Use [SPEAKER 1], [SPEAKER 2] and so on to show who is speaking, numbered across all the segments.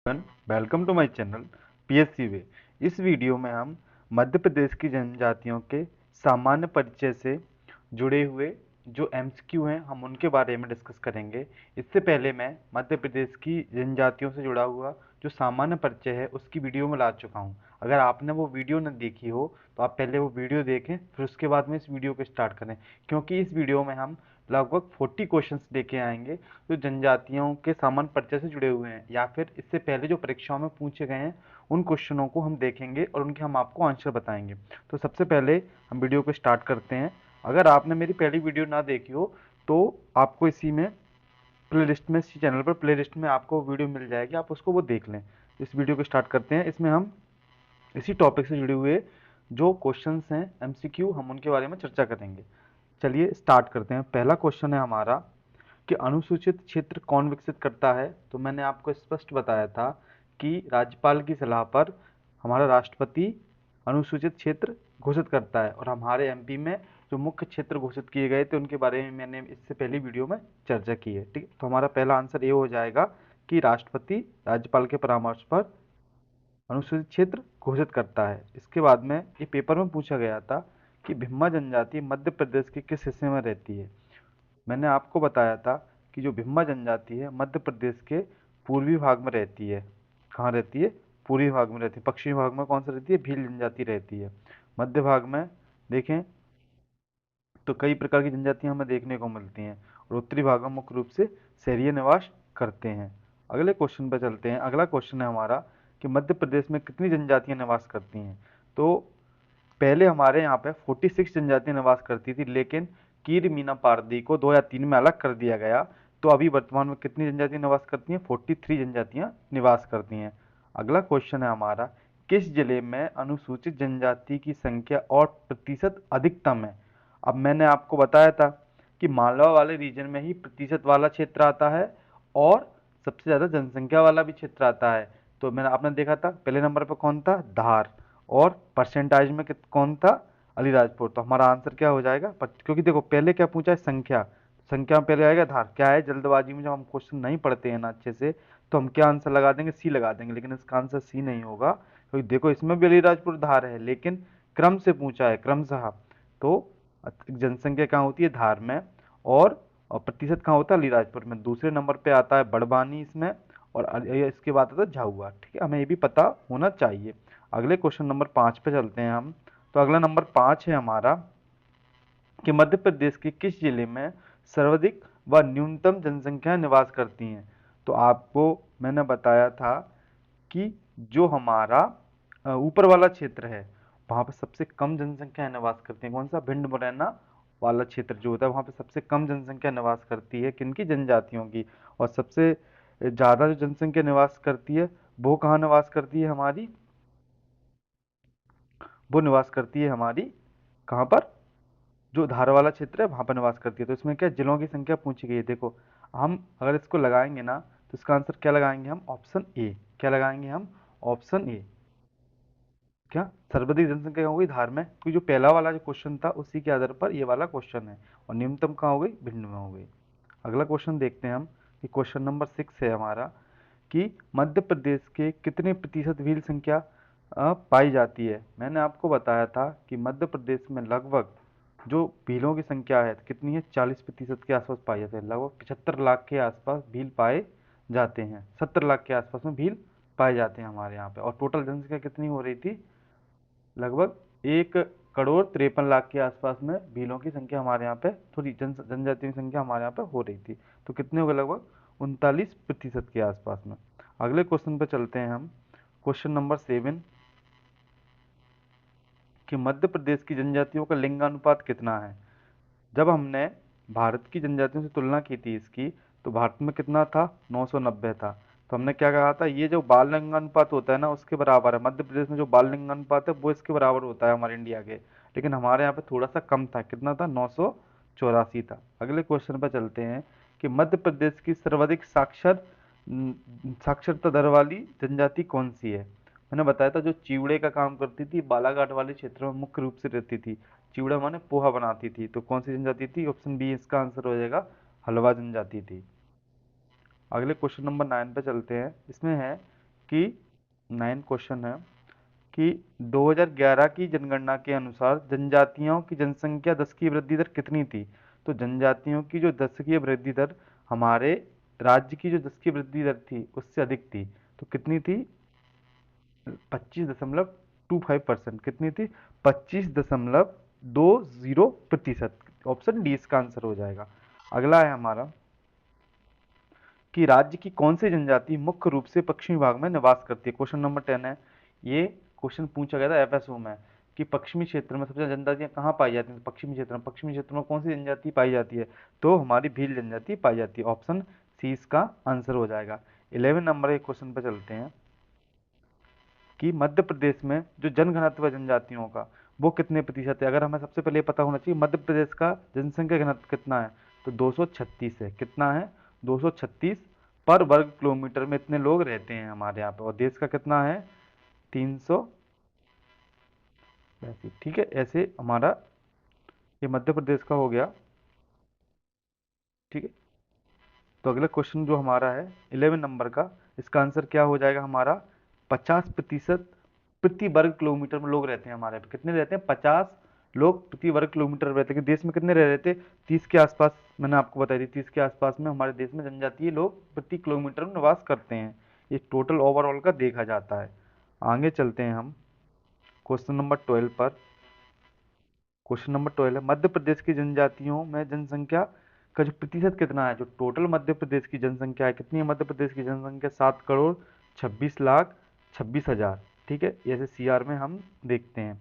[SPEAKER 1] Welcome to my channel PSC way. इस video में हम मध्य प्रदेश की जनजातियों के सामान्य परिचय से जुड़े हुए जो एमसीक्यू हैं हम उनके बारे में डिस्कस करेंगे। इससे पहले मैं मध्य प्रदेश की जनजातियों से जुड़ा हुआ जो सामान्य परिचय है उसकी वीडियो में ला चुका हूं। अगर आपने वो वीडियो न देखी हो तो आप पहले वो वीडियो देखें, फिर उसके बाद में इस वीडियो को स्टार्ट करें, क्योंकि इस वीडियो में हम लगभग 40 क्वेश्चंस लेके आएंगे जो जनजातियों के सामान्य परिचय से जुड़े हुए हैं या फिर इससे पहले जो परीक्षाओं में पूछे गए हैं उन क्वेश्चनों को हम देखेंगे और उनके हम आपको आंसर बताएंगे। तो सबसे पहले हम वीडियो को स्टार्ट करते हैं। अगर आपने मेरी पहली वीडियो ना देखी हो तो आपको इसी में प्लेलिस्ट में, इसी चैनल पर प्लेलिस्ट में आपको वीडियो मिल जाएगी, आप उसको वो देख लें। इस वीडियो को स्टार्ट करते हैं। इसमें हम इसी टॉपिक से जुड़े हुए जो क्वेश्चंस हैं एमसीक्यू हम उनके बारे में चर्चा करेंगे। चलिए स्टार्ट करते हैं। पहला क्वेश्चन है हमारा कि अनुसूचित क्षेत्र कौन विकसित करता है। तो मैंने आपको स्पष्ट बताया था कि राज्यपाल की सलाह पर हमारा राष्ट्रपति अनुसूचित क्षेत्र घोषित करता है और हमारे एमपी में जो मुख्य क्षेत्र घोषित किए गए थे उनके बारे में मैंने इससे पहली वीडियो में चर्चा की है। ठीक, तो हमारा पहला आंसर ये हो जाएगा कि राष्ट्रपति राज्यपाल के परामर्श पर अनुसूचित क्षेत्र घोषित करता है। इसके बाद में ये पेपर में पूछा गया था कि भिम्मा जनजाति मध्य प्रदेश के किस हिस्से में रहती है। मैंने आपको बताया था कि जो भिम्मा जनजाति है मध्य प्रदेश के पूर्वी भाग में रहती है। कहाँ रहती है? पूर्वी भाग में रहती है। पश्चिमी भाग में कौन सा रहती है? भील जनजाति रहती है। मध्य भाग में देखें तो कई प्रकार की जनजातियां हमें देखने को मिलती हैं और उत्तरी भाग में मुख्य रूप से शहरीय निवास करते हैं। अगले क्वेश्चन पर चलते हैं। अगला क्वेश्चन है हमारा कि मध्य प्रदेश में कितनी जनजातियां निवास करती हैं। तो पहले हमारे यहाँ पे 46 जनजातियां निवास करती थी, लेकिन कीर मीना पारदी को 2003 में अलग कर दिया गया। तो अभी वर्तमान में कितनी जनजातियां निवास करती हैं? 43 जनजातियां निवास करती हैं। अगला क्वेश्चन है हमारा, किस जिले में अनुसूचित जनजाति की संख्या और प्रतिशत अधिकतम है। अब मैंने आपको बताया था कि मालवा वाले रीजन में ही प्रतिशत वाला क्षेत्र आता है और सबसे ज़्यादा जनसंख्या वाला भी क्षेत्र आता है। तो मैंने आपने देखा था पहले नंबर पर कौन था? धार। और परसेंटाइज में कौन था? अलीराजपुर। तो हमारा आंसर क्या हो जाएगा? क्योंकि देखो पहले क्या पूछा है? संख्या। संख्या में पहले आएगा धार। क्या है, जल्दबाजी में जब हम क्वेश्चन नहीं पढ़ते हैं ना अच्छे से तो हम क्या आंसर लगा देंगे? सी लगा देंगे, लेकिन इसका आंसर सी नहीं होगा, क्योंकि देखो इसमें भी अलीराजपुर धार है लेकिन क्रम से पूछा है, क्रमशः। तो जनसंख्या कहाँ होती है? धार में। और प्रतिशत कहाँ होता है? अलीराजपुर में। दूसरे नंबर पे आता है बड़वानी इसमें, और इसके बाद आता है झाबुआ। ठीक है, हमें ये भी पता होना चाहिए। अगले क्वेश्चन नंबर 5 पे चलते हैं हम। तो अगला नंबर 5 है हमारा कि मध्य प्रदेश के किस जिले में सर्वाधिक व न्यूनतम जनसंख्या निवास करती हैं। तो आपको मैंने बताया था कि जो हमारा ऊपर वाला क्षेत्र है वहाँ पर सबसे कम जनसंख्या निवास करती है। कौन सा? भिंड मुरैना वाला क्षेत्र जो होता है वहाँ पे सबसे कम जनसंख्या निवास करती है। किनकी? जनजातियों की। और सबसे ज़्यादा जो जनसंख्या निवास करती है वो कहाँ निवास करती है हमारी? वो निवास करती है हमारी कहाँ पर? जो धार वाला क्षेत्र है वहाँ पर निवास करती है। तो इसमें क्या जिलों की संख्या पूछी गई है। देखो हम अगर इसको लगाएंगे ना तो इसका आंसर क्या लगाएंगे हम? Option A. क्या लगाएंगे हम? Option A. क्या सर्वाधिक जनसंख्या कहाँ हो गई? धार में, क्योंकि जो पहला वाला जो क्वेश्चन था उसी के आधार पर ये वाला क्वेश्चन है। और न्यूनतम कहाँ हो गई? भिंड में हो गई। अगला क्वेश्चन देखते हैं हम कि क्वेश्चन नंबर 6 है हमारा कि मध्य प्रदेश के कितने प्रतिशत भील संख्या पाई जाती है। मैंने आपको बताया था कि मध्य प्रदेश में लगभग जो भीलों की संख्या है कितनी है? 40% के आसपास पाई जाती है। लगभग 75 लाख के आसपास भील पाए जाते हैं। 70 लाख के आसपास में भील पाए जाते हैं हमारे यहाँ पे। और टोटल जनसंख्या कितनी हो रही थी? लगभग 1,53,लाख के आसपास में भीलों की संख्या हमारे यहाँ पे, थोड़ी जनजातियों की संख्या हमारे यहाँ पे हो रही थी। तो कितने हो गए? लगभग 39% के आसपास में। अगले क्वेश्चन पे चलते हैं हम। क्वेश्चन नंबर 7 कि मध्य प्रदेश की जनजातियों का लिंगानुपात कितना है। जब हमने भारत की जनजातियों से तुलना की थी इसकी, तो भारत में कितना था? 990 था। तो हमने क्या कहा था? ये जो बाल लिंगानुपात होता है ना उसके बराबर है। मध्य प्रदेश में जो बाल लिंगानुपात है वो इसके बराबर होता है हमारे इंडिया के, लेकिन हमारे यहाँ पे थोड़ा सा कम था। कितना था? 984 था। अगले क्वेश्चन पर चलते हैं कि मध्य प्रदेश की सर्वाधिक साक्षरता दर वाली जनजाति कौन सी है। मैंने बताया था जो चिवड़े का काम करती थी, बालाघाट वाले क्षेत्रों में मुख्य रूप से रहती थी। चिवड़ा माने पोहा बनाती थी। तो कौन सी जनजाति थी? ऑप्शन बी इसका आंसर हो जाएगा, हलवा जनजाति थी। अगले क्वेश्चन नंबर 9 पे चलते हैं। इसमें है कि 9 क्वेश्चन है कि 2011 की जनगणना के अनुसार जनजातियों की जनसंख्या 10 की वृद्धि दर कितनी थी। तो जनजातियों की जो 10 की वृद्धि दर हमारे राज्य की जो 10 की वृद्धि दर थी उससे अधिक थी। तो कितनी थी? 25.25%। कितनी थी? 25.20%। ऑप्शन डी इसका आंसर हो जाएगा। अगला है हमारा कि राज्य की कौन सी जनजाति मुख्य रूप से पश्चिमी भाग में निवास करती है। क्वेश्चन नंबर 10 है। ये क्वेश्चन पूछा गया था एफएसओ में कि पश्चिमी क्षेत्र में सबसे ज्यादा जनजातियां कहाँ पाई जाती हैं। पश्चिमी क्षेत्र में कौन सी जनजाति पाई जाती है? तो हमारी भील जनजाति पाई जाती है। ऑप्शन सी इसका आंसर हो जाएगा। 11 नंबर के क्वेश्चन पर चलते हैं कि मध्य प्रदेश में जो जनघनत्व है जनजातियों का वो कितने प्रतिशत है। अगर हमें सबसे पहले पता होना चाहिए मध्य प्रदेश का जनसंख्या घनत्व कितना है। तो 236 है। कितना है? 236 पर वर्ग किलोमीटर में इतने लोग रहते हैं हमारे यहाँ पे। और देश का कितना है? 382। ठीक है, ऐसे हमारा ये मध्य प्रदेश का हो गया। ठीक है, तो अगला क्वेश्चन जो हमारा है 11 नंबर का, इसका आंसर क्या हो जाएगा हमारा? 50% प्रति वर्ग किलोमीटर में लोग रहते हैं हमारे यहाँ पे। कितने रहते हैं? 50 लोग प्रति वर्ग किलोमीटर में रहते हैं। देश में कितने रह रहे थे? 30 के आसपास। मैंने आपको बताई थी 30 के आसपास में हमारे देश में जनजातीय लोग प्रति किलोमीटर में निवास करते हैं। ये टोटल ओवरऑल का देखा जाता है। आगे चलते हैं हम क्वेश्चन नंबर 12 पर। क्वेश्चन नंबर 12 है मध्य प्रदेश की जनजातियों में जनसंख्या का जो प्रतिशत कितना है। जो टोटल मध्य प्रदेश की जनसंख्या है, कितनी है मध्य प्रदेश की जनसंख्या? 7,26,26,000। ठीक है, जैसे सीआर में हम देखते हैं।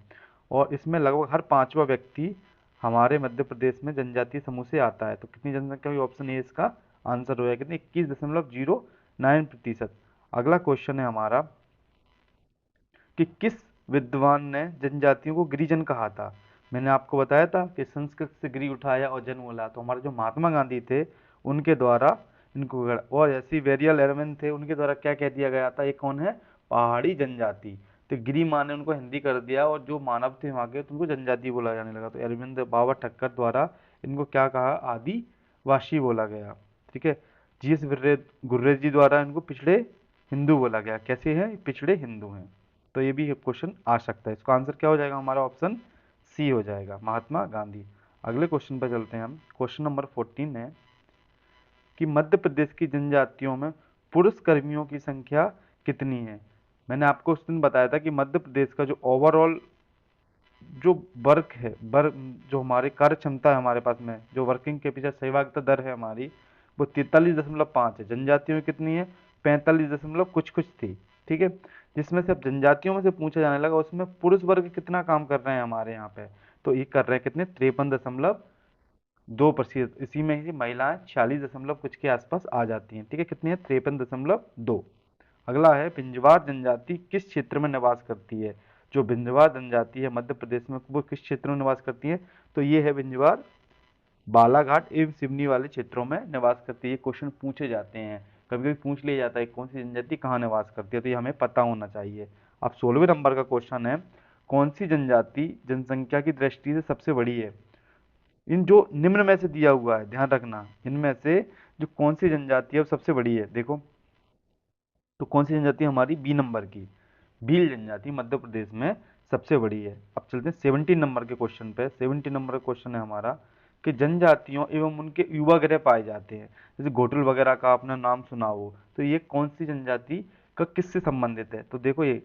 [SPEAKER 1] और इसमें लगभग हर पांचवा व्यक्ति हमारे मध्य प्रदेश में जनजातीय समूह से आता है। तो कितनी जनसंख्या हुई? ऑप्शन ए इसका आंसर हो जाएगा। कितनी? 21.09%। अगला क्वेश्चन है हमारा कि किस विद्वान ने जनजातियों को गिरिजन कहा था। मैंने आपको बताया था कि संस्कृत से गिरी उठाया और जन बोला। तो हमारे जो महात्मा गांधी थे उनके द्वारा इनको और ऐसी वेरियल एरविन थे उनके द्वारा क्या कह दिया गया था? ये कौन है? पहाड़ी जनजाति। तो गिरी माने उनको हिंदी कर दिया और जो मानव थे वहां के तो उनको जनजाति बोला जाने लगा। तो अरविंद बाबा ठक्कर द्वारा इनको क्या कहा? आदिवासी बोला गया। ठीक है, जीएस गुर्रेज जी द्वारा इनको पिछड़े हिंदू बोला गया। कैसे हैं? पिछड़े हिंदू हैं। तो ये भी क्वेश्चन आ सकता है। इसका आंसर क्या हो जाएगा हमारा? ऑप्शन सी हो जाएगा, महात्मा गांधी। अगले क्वेश्चन पर चलते हैं हम। क्वेश्चन नंबर 14 है कि मध्य प्रदेश की जनजातियों में पुरुष कर्मियों की संख्या कितनी है। मैंने आपको उस दिन बताया था कि मध्य प्रदेश का जो ओवरऑल जो वर्क है जो हमारे कार्य क्षमता है हमारे पास में जो वर्किंग कैपिटल सहभागिता दर है हमारी वो 43.5 है। जनजातियों में कितनी है? 45 दशमलव कुछ कुछ थी। ठीक है, जिसमें से अब जनजातियों में से पूछा जाने लगा उसमें पुरुष वर्ग कितना काम कर रहे हैं हमारे यहाँ पे। तो ये कर रहे हैं कितने? 53.2%। इसी में ही महिलाएं 46 दशमलव कुछ के आसपास आ जाती हैं। ठीक है, कितनी है? 53.2। अगला है बिंजवार जनजाति किस क्षेत्र में निवास करती है। जो बिंजवार जनजाति है मध्य प्रदेश में वो किस क्षेत्र में निवास करती है? तो ये है बिंजवार बालाघाट एवं सिवनी वाले क्षेत्रों में निवास करती है। क्वेश्चन पूछे जाते हैं, कभी कभी पूछ लिया जाता है कौन सी जनजाति कहाँ निवास करती है, तो ये हमें पता होना चाहिए। अब 16वें नंबर का क्वेश्चन है कौन सी जनजाति जनसंख्या की दृष्टि से सबसे बड़ी है। इन जो निम्न में से दिया हुआ है ध्यान रखना, इनमें से जो कौन सी जनजाति है वो सबसे बड़ी है। देखो तो कौन सी जनजाति हमारी? बी नंबर की भील जनजाति मध्य प्रदेश में सबसे बड़ी है। अब चलते हैं 17 नंबर के क्वेश्चन पे। 17 नंबर का क्वेश्चन है हमारा कि जनजातियों एवं उनके युवा ग्रह पाए जाते हैं। जैसे घोटल वगैरह का आपने नाम सुना हो, तो ये कौन सी जनजाति का किससे संबंधित है? तो देखो ये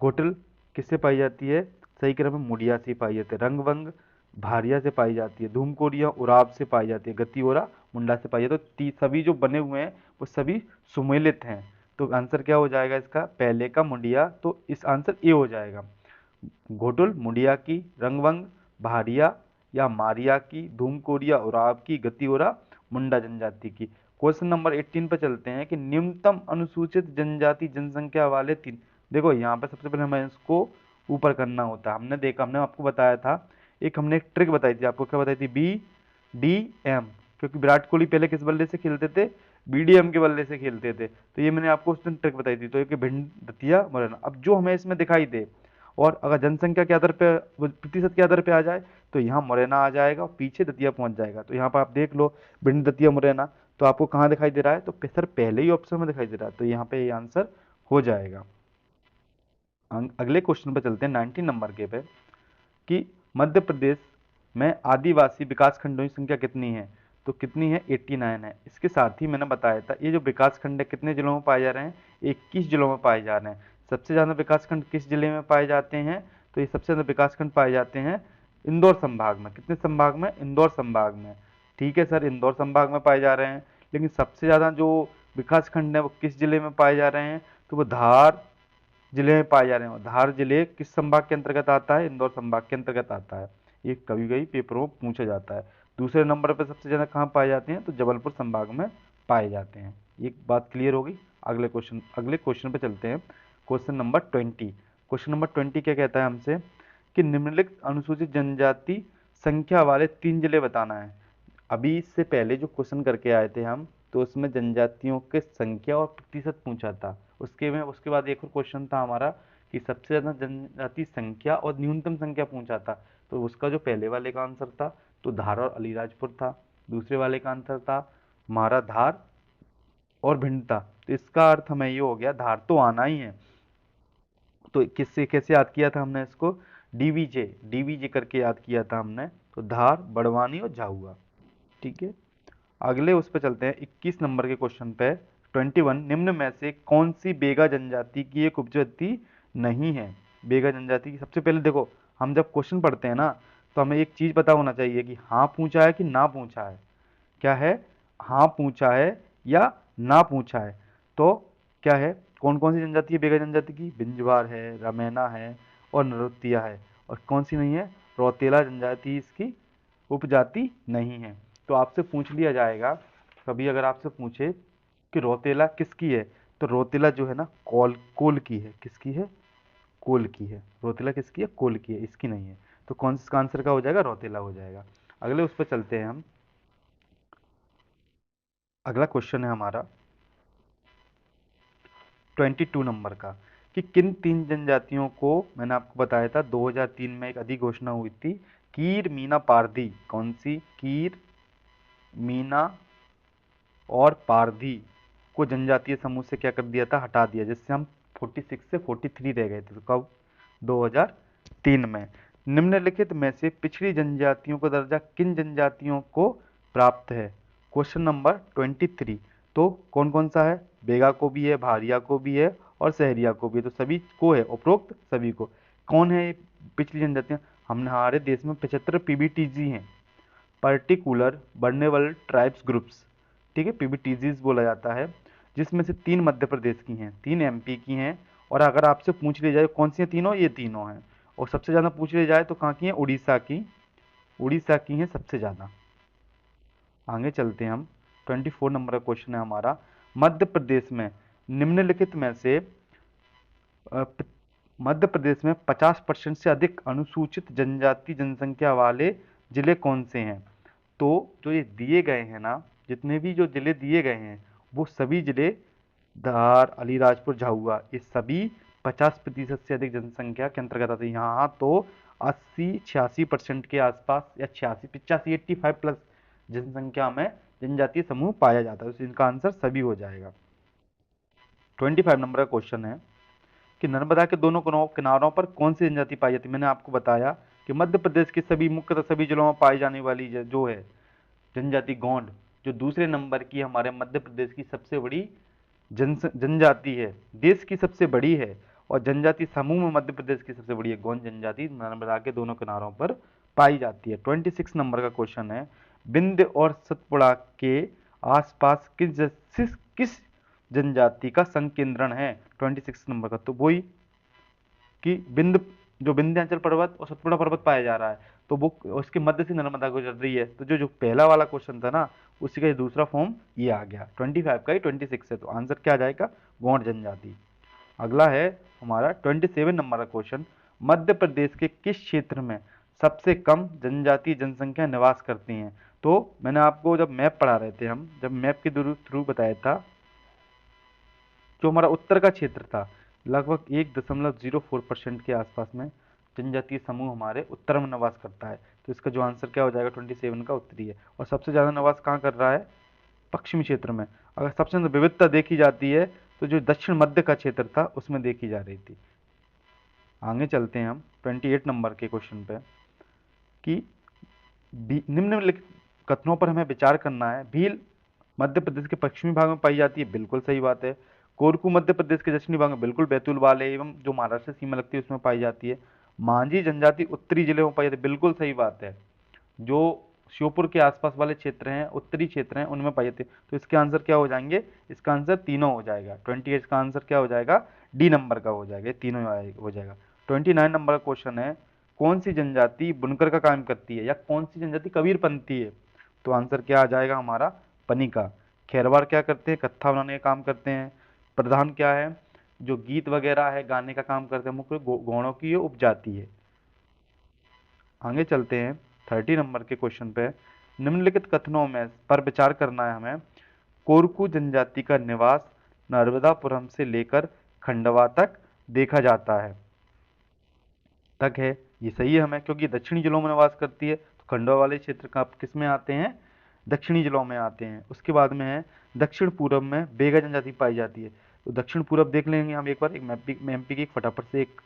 [SPEAKER 1] घोटल किससे पाई जाती है? सही क्रम में मुड़िया से पाई जाती है। रंगवंग भारिया से पाई जाती है। धूमकोरिया उराव से पाई जाती है। गतिओरा मुंडा से पाई जाती है। तो सभी जो बने हुए हैं वो सभी सुमेलित हैं। तो आंसर क्या हो जाएगा इसका? पहले का मुंडिया। तो इस आंसर ए हो जाएगा। घोटुल मुंडिया की, रंगवंग भारिया या मारिया की, धूमकोरिया उराव की, गतिओरा मुंडा जनजाति की। क्वेश्चन नंबर 18 पर चलते हैं कि निम्नतम अनुसूचित जनजाति जनसंख्या वाले तीन। देखो यहाँ पर सबसे पहले हमें इसको ऊपर करना होता है। हमने देखा, हमने आपको बताया था हमने एक ट्रिक बताई थी आपको। क्या बताई थी? BDM। क्योंकि विराट कोहली पहले किस बल्ले से खेलते थे? BDM के बल्ले से खेलते थे। तो ये मैंने आपको उस दिन ट्रिक बताई थी। तो एक भिंड दतिया मुरैना। अब जो हमें इसमें दिखाई दे और अगर जनसंख्या के आधार पे प्रतिशत के आधार पे आ जाए तो यहाँ मुरैना आ जाएगा और पीछे दतिया पहुंच जाएगा। तो यहाँ पर आप देख लो भिंड दतिया मुरैना, तो आपको कहाँ दिखाई दे रहा है? तो सर पहले ही ऑप्शन में दिखाई दे रहा है। तो यहाँ पे ये आंसर हो जाएगा। अगले क्वेश्चन पे चलते हैं 19 नंबर के पे, कि मध्य प्रदेश में आदिवासी विकास खंडों की संख्या कितनी है? तो कितनी है? 89 है। इसके साथ ही मैंने बताया था ये जो विकास खंड है कितने जिलों में पाए जा रहे हैं? 21 जिलों में पाए जा रहे हैं। सबसे ज़्यादा विकास खंड किस जिले में पाए जाते हैं? तो ये सबसे ज़्यादा विकास खंड पाए जाते हैं इंदौर संभाग में। कितने संभाग में? इंदौर संभाग में। ठीक है सर, इंदौर संभाग में पाए जा रहे हैं। लेकिन सबसे ज़्यादा जो विकास खंड है वो किस जिले में पाए जा रहे हैं? तो वो धार जिले में पाए जा रहे हैं। धार जिले किस संभाग के अंतर्गत आता है? इंदौर संभाग के अंतर्गत आता है। ये कभी कभी पेपरों में पूछा जाता है। दूसरे नंबर पर सबसे ज़्यादा कहाँ पाए जाते हैं? तो जबलपुर संभाग में पाए जाते हैं। ये बात क्लियर होगी। अगले क्वेश्चन पे चलते हैं। Question number 20। क्वेश्चन नंबर 20 क्या कहता है हमसे, कि निम्नलिखित अनुसूचित जनजाति संख्या वाले 3 जिले बताना है। अभी इससे पहले जो क्वेश्चन करके आए थे हम, तो उसमें जनजातियों की संख्या और प्रतिशत पूछा था। उसके बाद एक और क्वेश्चन था हमारा कि सबसे ज़्यादा जनजाति संख्या और न्यूनतम संख्या पूछा था। तो उसका जो पहले वाले का आंसर था तो धार और अलीराजपुर था। दूसरे वाले का आंसर था हमारा धार और भिंड था। तो इसका अर्थ हमें ये हो गया धार तो आना ही है। तो किससे कैसे याद किया था हमने इसको? डीवीजे डीवीजे करके याद किया था हमने। तो धार, बड़वानी और झाबुआ। ठीक है। अगले उस पर चलते हैं 21 नंबर के क्वेश्चन पे। 21, निम्न में से कौन सी बेगा जनजाति की एक उपजाति नहीं है? बेगा जनजाति की, सबसे पहले देखो, हम जब क्वेश्चन पढ़ते हैं ना तो हमें एक चीज पता होना चाहिए कि हाँ पूछा है कि ना पूछा है। क्या है? हाँ पूछा है या ना पूछा है। तो क्या है, कौन कौन सी जनजाति है बेगा जनजाति की? बिंजवार है, रमैना है और नरोतिया है। और कौन सी नहीं है? रौतेला जनजाति इसकी उपजाति नहीं है। तो आपसे पूछ लिया जाएगा कभी, अगर आपसे पूछे कि रौतेला किसकी है, तो रौतेला जो है ना कोल की है। किसकी है? कोल की है। रौतेला किसकी है? कोल की है, इसकी नहीं है। तो कौन सा आंसर का हो जाएगा? रौतेला हो जाएगा। अगले उस पर चलते हैं हम। अगला क्वेश्चन है हमारा 22 नंबर का, कि किन 3 जनजातियों को, मैंने आपको बताया था 2003 में एक अधिघोषणा हुई थी, कीर, मीना, पारधी। कौन सी? कीर, मीना और पारधी को जनजातीय समूह से क्या कर दिया था? हटा दिया, जिससे हम 46 से 43 रह गए थे। तो कब? 2003 में। निम्नलिखित में से पिछड़ी जनजातियों का दर्जा किन जनजातियों को प्राप्त है? Question number 23। तो कौन कौन सा है? बेगा को भी है, भारिया को भी है और सहरिया को भी है। तो सभी को है, उपरोक्त सभी को। कौन है ये पिछड़ी जनजातियां? हमने, हमारे देश में 75 पीबीटीजी हैं, पर्टिकुलर वर्नेबल ट्राइब्स ग्रुप्स। ठीक है, पीबीटीजीज बोला जाता है, जिसमें से 3 मध्य प्रदेश की हैं, 3 एमपी की हैं। और अगर आपसे पूछ लिया जाए कौन सी हैं तीनों, ये तीनों हैं। और सबसे ज़्यादा पूछ लिया जाए तो कहाँ की हैं? उड़ीसा की। उड़ीसा की हैं सबसे ज़्यादा। आगे चलते हैं हम। 24 नंबर का क्वेश्चन है हमारा, मध्य प्रदेश में निम्नलिखित में से मध्य प्रदेश में 50% से अधिक अनुसूचित जनजाति जनसंख्या वाले जिले कौन से हैं? तो जो ये दिए गए हैं ना, जितने भी जो जिले दिए गए हैं वो सभी जिले, धार, अलीराजपुर, झाबुआ, ये सभी 50% से अधिक जनसंख्या के अंतर्गत आते हैं। यहाँ तो 80-86% के आसपास, या 86-85, 85+ जनसंख्या में जनजातीय समूह पाया जाता है। तो इनका आंसर सभी हो जाएगा। 25 नंबर का क्वेश्चन है, कि नर्मदा के दोनों किनारों पर कौन सी जनजाति पाई जाती है? मैंने आपको बताया कि मध्य प्रदेश के सभी, मुख्यतः सभी जिलों में पाई जाने वाली जो है जनजाति गोंड, जो दूसरे नंबर की हमारे मध्य प्रदेश की सबसे बड़ी जनजाति है, देश की सबसे बड़ी है, और जनजाति समूह में मध्य प्रदेश की सबसे बड़ी है। गोंड जनजाति नर्मदा के दोनों किनारों पर पाई जाती है। 26 नंबर का क्वेश्चन है, विंध्य और सतपुड़ा के आसपास किस जनजाति का संकेंद्रण है? 26 नंबर का तो वही, कि जो विंध्याचल पर्वत और सतपुड़ा पर्वत पाया जा रहा है, तो वो उसके मध्य से नर्मदा गुजर रही है। तो जो जो पहला वाला क्वेश्चन था ना, उसी का दूसरा फॉर्म ये आ गया। 25 का ही 26 है, तो आंसर क्या आ जाएगा? गौड़ जनजाति। अगला है हमारा 27 नंबर का क्वेश्चन, मध्य प्रदेश के किस क्षेत्र में सबसे कम जनजातीय जनसंख्या निवास करती हैं? तो मैंने आपको जब मैप पढ़ा रहे थे, हम जब मैप के थ्रू बताया था, जो हमारा उत्तर का क्षेत्र था, लगभग 1.04% के आसपास में जनजातीय समूह हमारे उत्तर में निवास करता है। तो इसका जो आंसर क्या हो जाएगा? 27 का उत्तरी है। और सबसे ज़्यादा निवास कहाँ कर रहा है? पश्चिमी क्षेत्र में। अगर सबसे ज़्यादा विविधता देखी जाती है तो जो दक्षिण मध्य का क्षेत्र था उसमें देखी जा रही थी। आगे चलते हैं हम 28 नंबर के क्वेश्चन पे कि निम्नलिखित कथनों पर हमें विचार करना है। भील मध्य प्रदेश के पश्चिमी भाग में पाई जाती है, बिल्कुल सही बात है। कोरकू मध्य प्रदेश के दक्षिणी भाग में, बिल्कुल बैतूल वाले एवं जो महाराष्ट्र से सीमा लगती है उसमें पाई जाती है। मांझी जनजाति उत्तरी जिले में पाई जाती है, बिल्कुल सही बात है। जो श्योपुर के आसपास वाले क्षेत्र हैं, उत्तरी क्षेत्र हैं, उनमें पाई जाती है। तो इसके आंसर क्या हो जाएंगे? इसका आंसर तीनों हो जाएगा। 28 का आंसर क्या हो जाएगा? डी नंबर का हो जाएगा, तीनों हो जाएगा। 29 नंबर का क्वेश्चन है, कौन सी जनजाति बुनकर का काम करती है या कौन सी जनजाति कबीरपंथी है? तो आंसर क्या आ जाएगा हमारा? पनिका। खेरवाड़ क्या करते हैं? कत्था बनाने का काम करते हैं। प्रधान क्या है? जो गीत वगैरह है गाने का काम करते हैं। मुख्य गौड़ों की ये उपजाति है। आगे चलते हैं 30 नंबर के क्वेश्चन पे। निम्नलिखित कथनों में पर विचार करना है हमें। कोरकू जनजाति का निवास नर्मदापुरम से लेकर खंडवा तक देखा जाता है। तक है, ये सही है हमें, क्योंकि दक्षिणी जिलों में निवास करती है। तो खंडवा वाले क्षेत्र का किस में आते हैं? दक्षिणी जिलों में आते हैं। उसके बाद में है दक्षिण पूर्व में बेगा जनजाति पाई जाती है। तो दक्षिण पूर्व देख लेंगे हम एक बार, एक एमपी की एक फटाफट से एक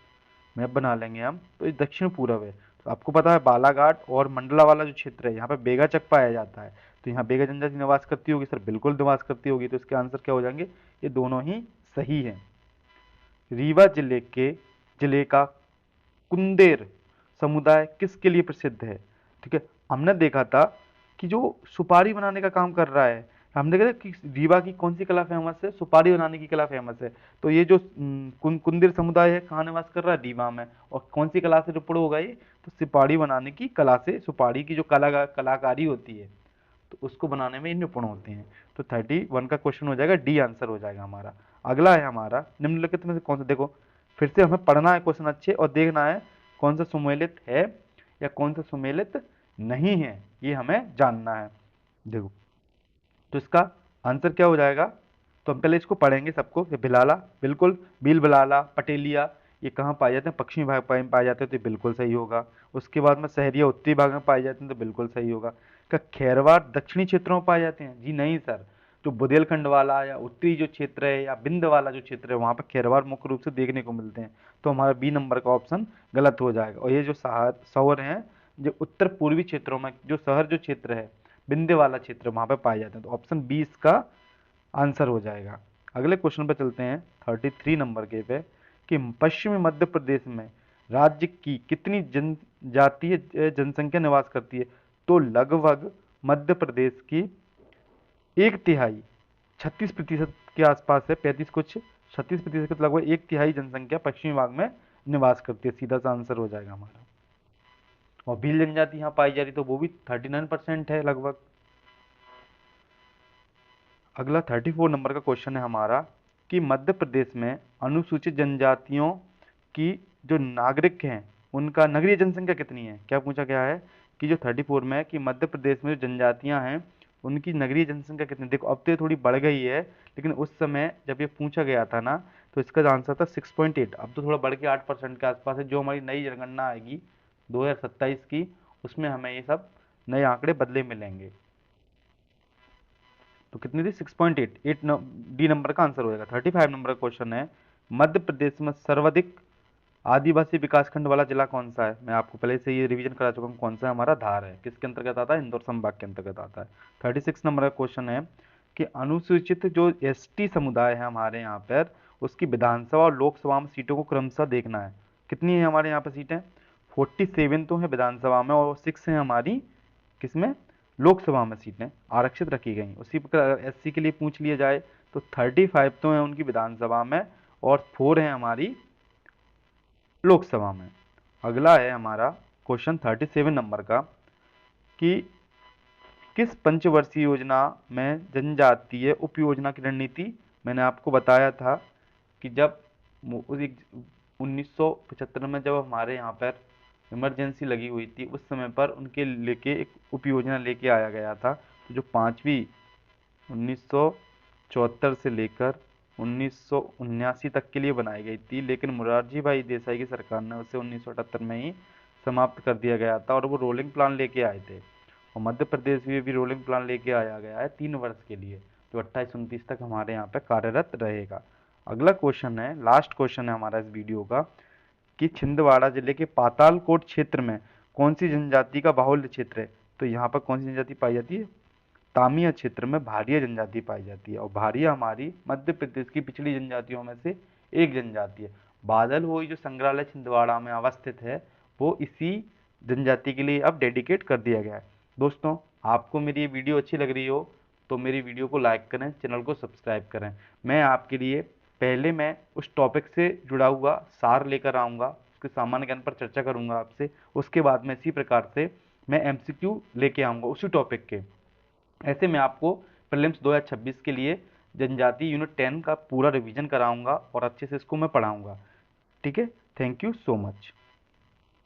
[SPEAKER 1] मैप बना लेंगे हम। तो ये दक्षिण पूर्व है। तो आपको पता है बालाघाट और मंडला वाला जो क्षेत्र है, यहाँ पे बेगा चक पाया जाता है। तो यहाँ बेगा जनजाति निवास करती होगी सर, बिल्कुल निवास करती होगी। तो इसके आंसर क्या हो जाएंगे? ये दोनों ही सही है। रीवा जिले का कुंदेर समुदाय किसके लिए प्रसिद्ध है? ठीक है, हमने देखा था कि जो सुपारी बनाने का काम कर रहा है, हमने देखा था कि रीवा की कौन सी कला फेमस है? सुपारी बनाने की कला फेमस है। तो ये जो कुंदेर समुदाय है कहाँ निवास कर रहा है? रीवा में। और कौन सी कला से जुड़ा होगा ये? तो सुपारी बनाने की कला से, सुपारी की जो कलाकारी होती है तो उसको बनाने में ये निपुण होते हैं। तो 31 का क्वेश्चन हो जाएगा, डी आंसर हो जाएगा हमारा। अगला है हमारा, निम्नलिखित में से कौन सा, देखो फिर से हमें पढ़ना है क्वेश्चन अच्छे और देखना है कौन सा सुमेलित है या कौन सा सुमेलित नहीं है, ये हमें जानना है। देखो, तो इसका आंसर क्या हो जाएगा? तो हम पहले इसको पढ़ेंगे सबको। ये भिलाला, बिल्कुल। भील भिलाला, पटेलिया, ये कहाँ पाए जाते हैं? पश्चिमी भाग में पाए जाते हैं, तो ये बिल्कुल सही होगा। उसके बाद में सहरिया उत्तरी भाग में पाए जाते हैं, तो बिल्कुल सही होगा। क्या खेरवाड़ दक्षिणी क्षेत्रों में पाए जाते हैं? जी नहीं सर। जो बुंदेलखंड वाला या उत्तरी जो क्षेत्र है या बिंद वाला जो क्षेत्र है, वहाँ पर खेरवाड़ मुख्य रूप से देखने को मिलते हैं। तो हमारा बी नंबर का ऑप्शन गलत हो जाएगा। और ये जो शहर हैं, जो उत्तर पूर्वी क्षेत्रों में जो शहर जो क्षेत्र है, बिंदे वाला क्षेत्र, वहाँ पे पाए जाते हैं। तो ऑप्शन 20 का आंसर हो जाएगा। अगले क्वेश्चन पे चलते हैं 33 नंबर के पे कि पश्चिमी मध्य प्रदेश में राज्य की कितनी जनजातीय जनसंख्या निवास करती है? तो लगभग मध्य प्रदेश की एक तिहाई, 36% के आसपास है, 35 कुछ 36% के लगभग एक तिहाई जनसंख्या पश्चिमी भाग में निवास करती है। सीधा सा आंसर हो जाएगा हमारा। और भील जनजाति यहाँ पाई जा रही तो वो भी 39% है लगभग। अगला 34 नंबर का क्वेश्चन है हमारा कि मध्य प्रदेश में अनुसूचित जनजातियों की जो नागरिक हैं उनका नगरीय जनसंख्या कितनी है? क्या पूछा गया है कि जो 34 में कि मध्य प्रदेश में जो जनजातियां हैं उनकी नगरीय जनसंख्या कितनी? देखो अब तो ये थोड़ी बढ़ गई है, लेकिन उस समय जब ये पूछा गया था ना तो इसका आंसर था 6.8। अब तो थोड़ा बढ़ के 8% के आसपास है। जो हमारी नई जनगणना आएगी 2027 की, उसमें हमें ये सब नए आंकड़े बदले मिलेंगे। तो कितनी थी? 6.8। डी नंबर का आंसर हो जाएगा। 35 नंबर का क्वेश्चन है, मध्य प्रदेश में सर्वाधिक आदिवासी विकासखंड वाला जिला कौन सा है? मैं आपको पहले से ये रिवीजन करा चुका हूँ कौन सा हमारा धार है। किसके अंतर्गत आता है? इंदौर संभाग के अंतर्गत आता है। 36 नंबर का क्वेश्चन है कि अनुसूचित जो एसटी समुदाय है हमारे यहाँ पर, उसकी विधानसभा और लोकसभा में सीटों को क्रमशः देखना है। कितनी है हमारे यहाँ पर सीटें? 47 तो है विधानसभा में और 6 है हमारी किसमें? लोकसभा में सीटें आरक्षित रखी गई। उसी प्रकार एससी के लिए पूछ लिया जाए तो 35 तो है उनकी विधानसभा में और 4 है हमारी लोकसभा में। अगला है हमारा क्वेश्चन 37 नंबर का कि किस पंचवर्षीय योजना में जनजातीय उप योजना की रणनीति? मैंने आपको बताया था कि जब 1975 में जब हमारे यहाँ पर इमरजेंसी लगी हुई थी उस समय पर उनके लेके एक उप योजना लेके आया गया था। तो जो पांचवी 1974 से लेकर 1979 तक के लिए बनाई गई थी, लेकिन मुरारजी भाई देसाई की सरकार ने उसे 1978 में ही समाप्त कर दिया गया था और वो रोलिंग प्लान लेके आए थे। और मध्य प्रदेश में भी रोलिंग प्लान लेके आया गया है 3 वर्ष के लिए, जो 28-29 तक हमारे यहाँ पे कार्यरत रहेगा। अगला क्वेश्चन है, लास्ट क्वेश्चन है हमारा इस वीडियो का, कि छिंदवाड़ा जिले के पातालकोट क्षेत्र में कौन सी जनजाति का बाहुल्य क्षेत्र है। तो यहाँ पर कौन सी जनजाति पाई जाती है? तामिया क्षेत्र में भारिया जनजाति पाई जाती है, और भारिया हमारी मध्य प्रदेश की पिछड़ी जनजातियों में से एक जनजाति है। बादल हुई जो संग्रहालय छिंदवाड़ा में अवस्थित है, वो इसी जनजाति के लिए अब डेडिकेट कर दिया गया है। दोस्तों, आपको मेरी ये वीडियो अच्छी लग रही हो तो मेरी वीडियो को लाइक करें, चैनल को सब्सक्राइब करें। मैं आपके लिए पहले मैं उस टॉपिक से जुड़ा हुआ सार लेकर आऊँगा, उसके सामान्य ज्ञान पर चर्चा करूँगा आपसे। उसके बाद में इसी प्रकार से मैं एमसीक्यू लेके आऊँगा उसी टॉपिक के। ऐसे मैं आपको प्रीलिम्स 2026 के लिए जनजाति यूनिट 10 का पूरा रिवीजन कराऊंगा और अच्छे से इसको मैं पढ़ाऊंगा। ठीक है, थैंक यू सो मच।